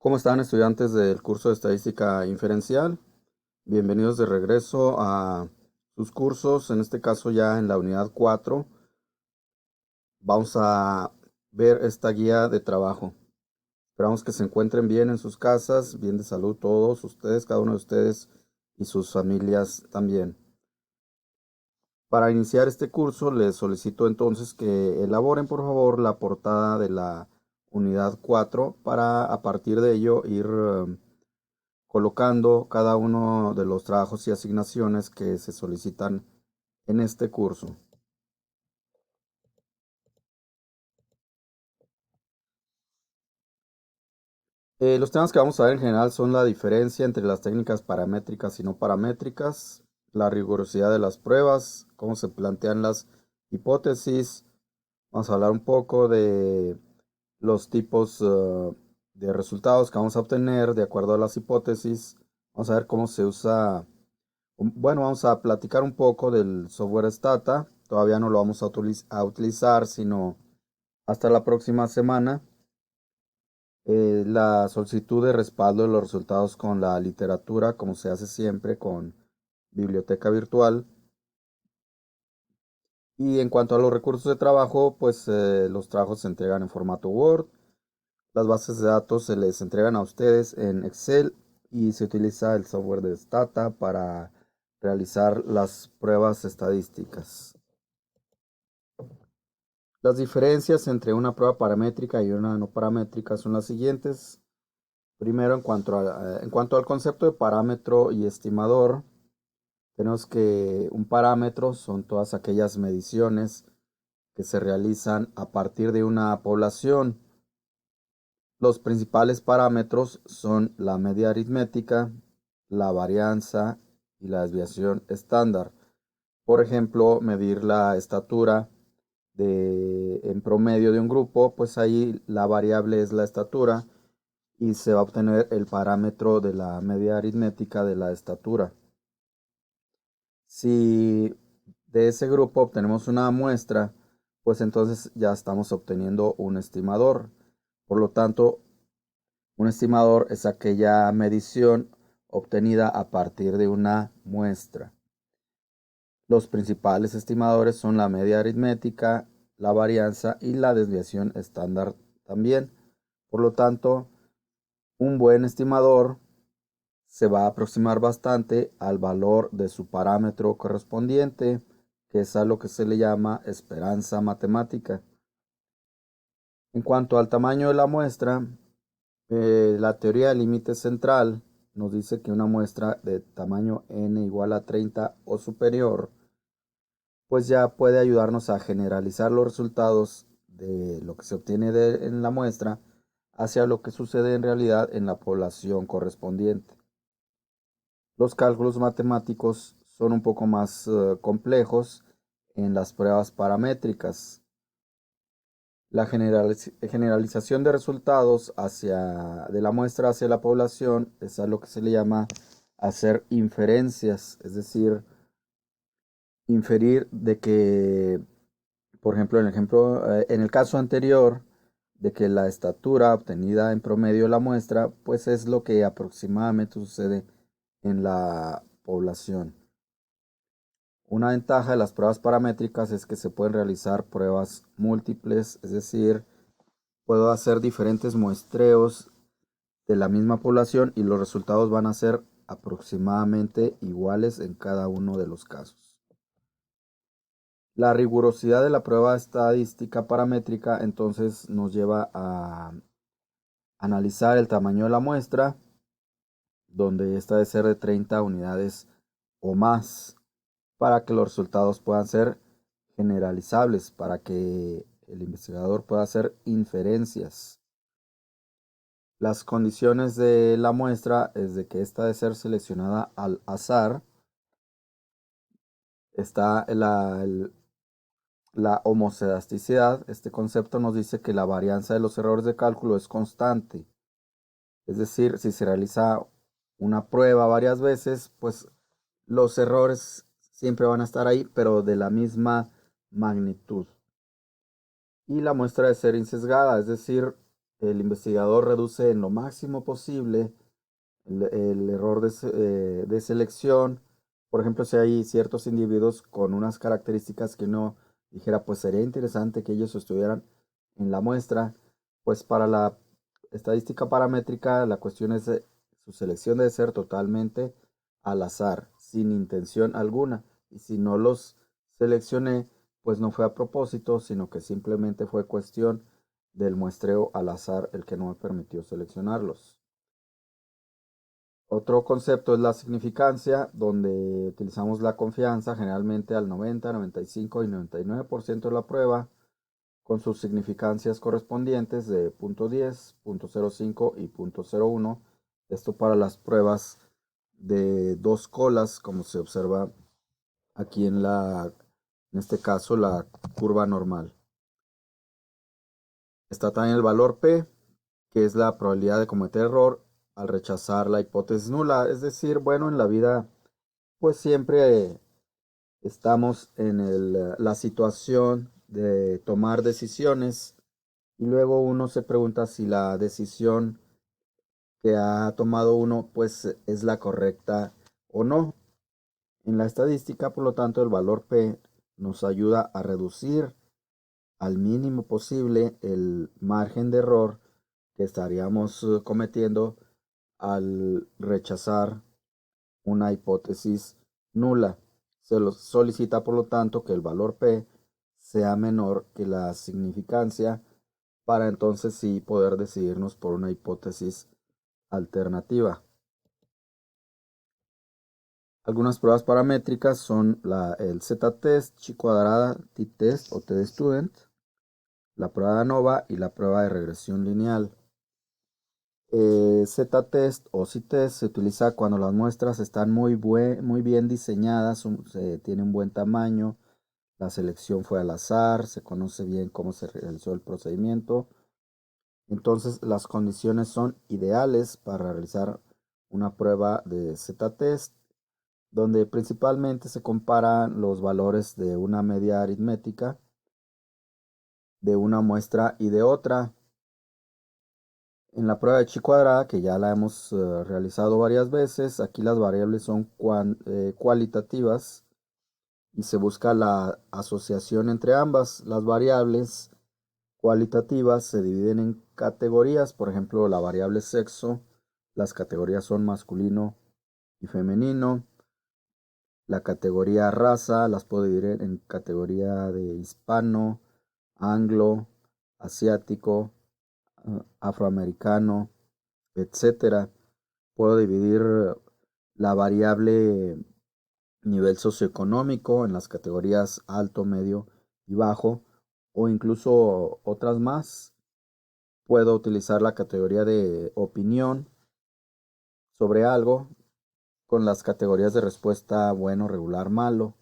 ¿Cómo están estudiantes del curso de estadística inferencial? Bienvenidos de regreso a sus cursos, en este caso ya en la unidad 4. Vamos a ver esta guía de trabajo. Esperamos que se encuentren bien en sus casas, bien de salud todos ustedes, cada uno de ustedes y sus familias también. Para iniciar este curso les solicito entonces que elaboren por favor la portada de la unidad 4 para a partir de ello ir colocando cada uno de los trabajos y asignaciones que se solicitan en este curso. Los temas que vamos a ver en general son la diferencia entre las técnicas paramétricas y no paramétricas, la rigurosidad de las pruebas, cómo se plantean las hipótesis. Vamos a hablar un poco de los tipos de resultados que vamos a obtener de acuerdo a las hipótesis. Vamos a ver cómo se usa. Bueno, vamos a platicar un poco del software Stata. Todavía no lo vamos a utilizar, sino hasta la próxima semana. La solicitud de respaldo de los resultados con la literatura, como se hace siempre con biblioteca virtual. Y en cuanto a los recursos de trabajo, pues los trabajos se entregan en formato Word. Las bases de datos se les entregan a ustedes en Excel y se utiliza el software de Stata para realizar las pruebas estadísticas. Las diferencias entre una prueba paramétrica y una no paramétrica son las siguientes. Primero, en cuanto al concepto de parámetro y estimador, tenemos que un parámetro son todas aquellas mediciones que se realizan a partir de una población. Los principales parámetros son la media aritmética, la varianza y la desviación estándar. Por ejemplo, medir la estatura en promedio de un grupo, pues ahí la variable es la estatura y se va a obtener el parámetro de la media aritmética de la estatura. Si de ese grupo obtenemos una muestra, pues entonces ya estamos obteniendo un estimador. Por lo tanto, un estimador es aquella medición obtenida a partir de una muestra. Los principales estimadores son la media aritmética, la varianza y la desviación estándar también. Por lo tanto, un buen estimador se va a aproximar bastante al valor de su parámetro correspondiente, que es a lo que se le llama esperanza matemática. En cuanto al tamaño de la muestra, la teoría del límite central nos dice que una muestra de tamaño n igual a 30 o superior, pues ya puede ayudarnos a generalizar los resultados de lo que se obtiene en la muestra hacia lo que sucede en realidad en la población correspondiente. Los cálculos matemáticos son un poco más complejos en las pruebas paramétricas. La generalización de resultados de la muestra hacia la población es a lo que se le llama hacer inferencias, es decir, inferir de que, por ejemplo, en el caso anterior, de que la estatura obtenida en promedio de la muestra, pues es lo que aproximadamente sucede en la población. Una ventaja de las pruebas paramétricas es que se pueden realizar pruebas múltiples, es decir, puedo hacer diferentes muestreos de la misma población y los resultados van a ser aproximadamente iguales en cada uno de los casos. La rigurosidad de la prueba estadística paramétrica entonces nos lleva a analizar el tamaño de la muestra, donde esta debe ser de 30 unidades o más, para que los resultados puedan ser generalizables, para que el investigador pueda hacer inferencias. Las condiciones de la muestra es de que esta debe ser seleccionada al azar. Está la homocedasticidad. Este concepto nos dice que la varianza de los errores de cálculo es constante. Es decir, si se realiza una prueba varias veces, pues los errores siempre van a estar ahí, pero de la misma magnitud. Y la muestra debe ser insesgada, es decir, el investigador reduce en lo máximo posible el error de selección. Por ejemplo, si hay ciertos individuos con unas características que uno dijera, pues sería interesante que ellos estuvieran en la muestra, pues para la estadística paramétrica la cuestión es su selección debe ser totalmente al azar, sin intención alguna. Y si no los seleccioné, pues no fue a propósito, sino que simplemente fue cuestión del muestreo al azar el que no me permitió seleccionarlos. Otro concepto es la significancia, donde utilizamos la confianza generalmente al 90, 95 y 99% de la prueba con sus significancias correspondientes de .10, .05 y .01. Esto para las pruebas de dos colas, como se observa aquí en este caso, la curva normal. Está también el valor P, que es la probabilidad de cometer error al rechazar la hipótesis nula. Es decir, bueno, en la vida pues siempre estamos en la situación de tomar decisiones y luego uno se pregunta si la decisión que ha tomado uno pues es la correcta o no. En la estadística, por lo tanto, el valor P nos ayuda a reducir al mínimo posible el margen de error que estaríamos cometiendo al rechazar una hipótesis nula. Se solicita, por lo tanto, que el valor P sea menor que la significancia para entonces sí poder decidirnos por una hipótesis alternativa. Algunas pruebas paramétricas son el z-test, chi cuadrada, t-test o t-student, la prueba de ANOVA y la prueba de regresión lineal. Z-test o C-test se utiliza cuando las muestras están muy bien diseñadas, tienen un buen tamaño, la selección fue al azar, se conoce bien cómo se realizó el procedimiento. Entonces las condiciones son ideales para realizar una prueba de Z-test, donde principalmente se comparan los valores de una media aritmética de una muestra y de otra. En la prueba de chi cuadrada, que ya la hemos realizado varias veces, aquí las variables son cualitativas y se busca la asociación entre ambas. Las variables cualitativas se dividen en categorías, por ejemplo, la variable sexo, las categorías son masculino y femenino. La categoría raza las puedo dividir en categoría de hispano, anglo, asiático, afroamericano, etcétera. Puedo dividir la variable nivel socioeconómico en las categorías alto, medio y bajo, o incluso otras más. Puedo utilizar la categoría de opinión sobre algo con las categorías de respuesta bueno, regular, malo.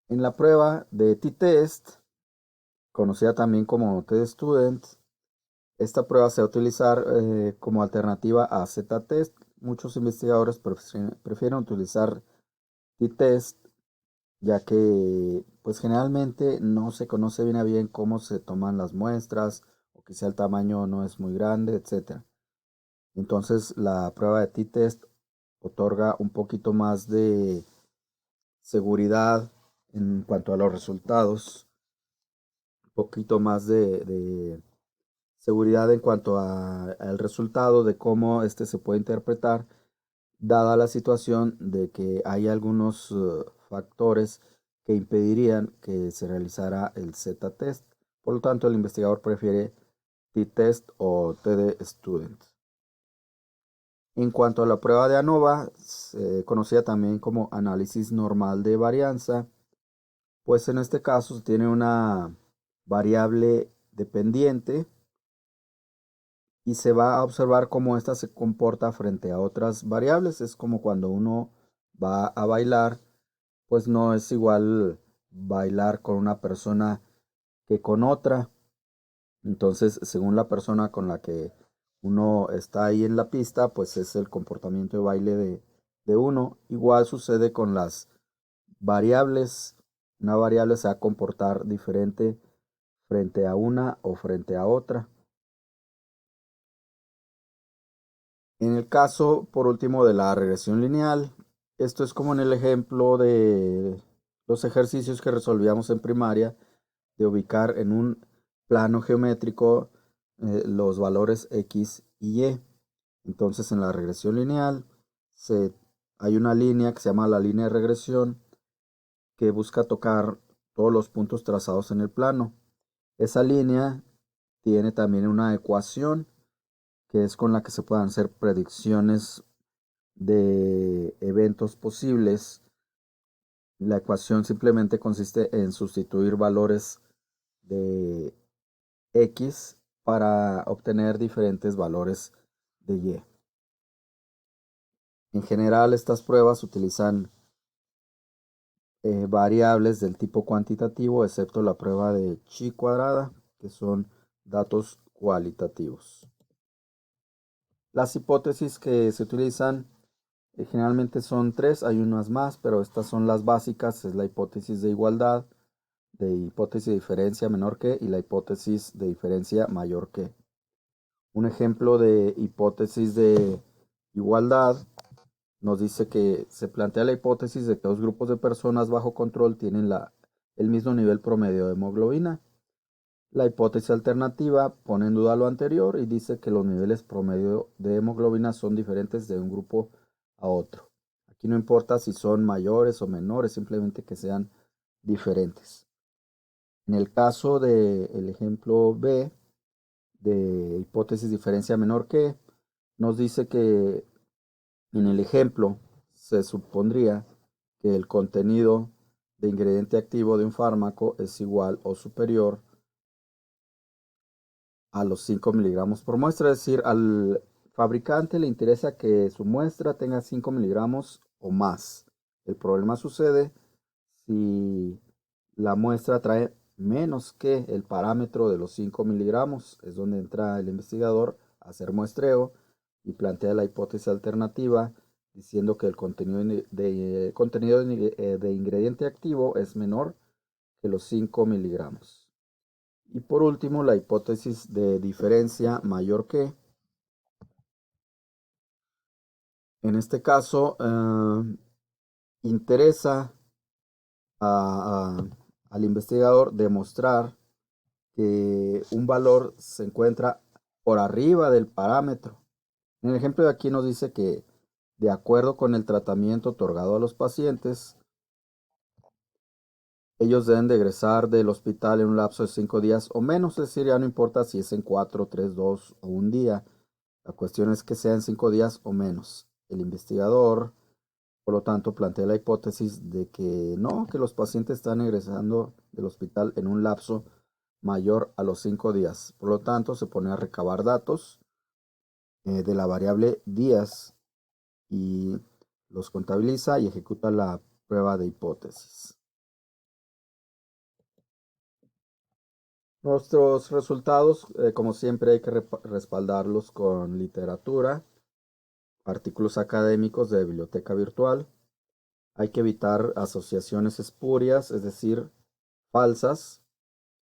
En la prueba de t-test, conocida también como t-student, esta prueba se va a utilizar como alternativa a z-test. Muchos investigadores prefieren utilizar t-test ya que pues generalmente no se conoce bien a bien cómo se toman las muestras o quizá el tamaño no es muy grande, etcétera. Entonces la prueba de t-test otorga un poquito más de seguridad en cuanto a los resultados, un poquito más de seguridad en cuanto al resultado, de cómo este se puede interpretar, dada la situación de que hay algunos factores que impedirían que se realizara el z-test. Por lo tanto, el investigador prefiere t-test o t-student. En cuanto a la prueba de ANOVA, conocida también como análisis normal de varianza, pues en este caso se tiene una variable dependiente y se va a observar cómo ésta se comporta frente a otras variables. Es como cuando uno va a bailar, pues no es igual bailar con una persona que con otra. Entonces, según la persona con la que uno está ahí en la pista, pues es el comportamiento de baile de uno. Igual sucede con las variables. Una variable se va a comportar diferente frente a una o frente a otra. En el caso, por último, de la regresión lineal, esto es como en el ejemplo de los ejercicios que resolvíamos en primaria, de ubicar en un plano geométrico los valores x y y. Entonces, en la regresión lineal hay una línea que se llama la línea de regresión que busca tocar todos los puntos trazados en el plano. Esa línea tiene también una ecuación que es con la que se pueden hacer predicciones de eventos posibles. La ecuación simplemente consiste en sustituir valores de x para obtener diferentes valores de y. En general, estas pruebas utilizan variables del tipo cuantitativo, excepto la prueba de chi cuadrada, que son datos cualitativos. Las hipótesis que se utilizan generalmente son tres, hay unas más, pero estas son las básicas. Es la hipótesis de igualdad, de hipótesis de diferencia menor que y la hipótesis de diferencia mayor que. Un ejemplo de hipótesis de igualdad nos dice que se plantea la hipótesis de que dos grupos de personas bajo control tienen el mismo nivel promedio de hemoglobina. La hipótesis alternativa pone en duda lo anterior y dice que los niveles promedio de hemoglobina son diferentes de un grupo a otro. Aquí no importa si son mayores o menores, simplemente que sean diferentes. En el caso del ejemplo B, de hipótesis diferencia menor que, nos dice que en el ejemplo se supondría que el contenido de ingrediente activo de un fármaco es igual o superior a los 5 miligramos por muestra, es decir, al fabricante le interesa que su muestra tenga 5 miligramos o más. El problema sucede si la muestra trae menos que el parámetro de los 5 miligramos. Es donde entra el investigador a hacer muestreo y plantea la hipótesis alternativa diciendo que el contenido de ingrediente activo es menor que los 5 miligramos. Y por último, la hipótesis de diferencia mayor que. En este caso, interesa al investigador demostrar que un valor se encuentra por arriba del parámetro. En el ejemplo de aquí nos dice que de acuerdo con el tratamiento otorgado a los pacientes, ellos deben de egresar del hospital en un lapso de 5 días o menos, es decir, ya no importa si es en 4, 3, 2 o un día. La cuestión es que sean 5 días o menos. El investigador, por lo tanto, plantea la hipótesis de que no, que los pacientes están egresando del hospital en un lapso mayor a los 5 días. Por lo tanto, se pone a recabar datos de la variable días y los contabiliza y ejecuta la prueba de hipótesis. Nuestros resultados, como siempre, hay que respaldarlos con literatura, artículos académicos de biblioteca virtual. Hay que evitar asociaciones espurias, es decir, falsas,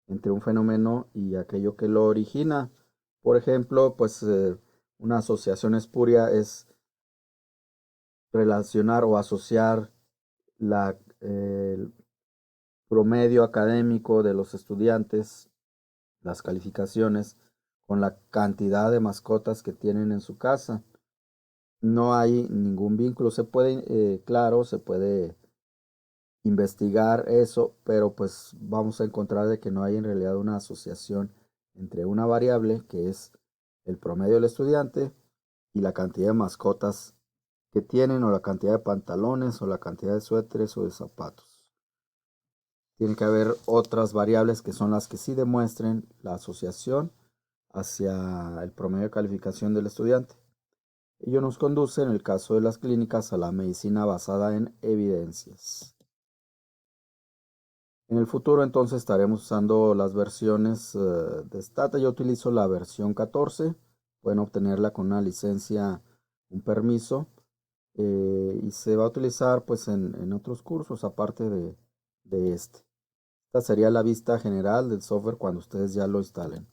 entre un fenómeno y aquello que lo origina. Por ejemplo, pues una asociación espuria es relacionar o asociar el promedio académico de los estudiantes, las calificaciones, con la cantidad de mascotas que tienen en su casa. No hay ningún vínculo. Se puede, claro, se puede investigar eso, pero pues vamos a encontrar de que no hay en realidad una asociación entre una variable que es el promedio del estudiante y la cantidad de mascotas que tienen, o la cantidad de pantalones, o la cantidad de suéteres o de zapatos. Tiene que haber otras variables que son las que sí demuestren la asociación hacia el promedio de calificación del estudiante. Ello nos conduce, en el caso de las clínicas, a la medicina basada en evidencias. En el futuro entonces estaremos usando las versiones de Stata. Yo utilizo la versión 14. Pueden obtenerla con una licencia, un permiso. Y se va a utilizar pues en otros cursos aparte de este. Esta sería la vista general del software cuando ustedes ya lo instalen.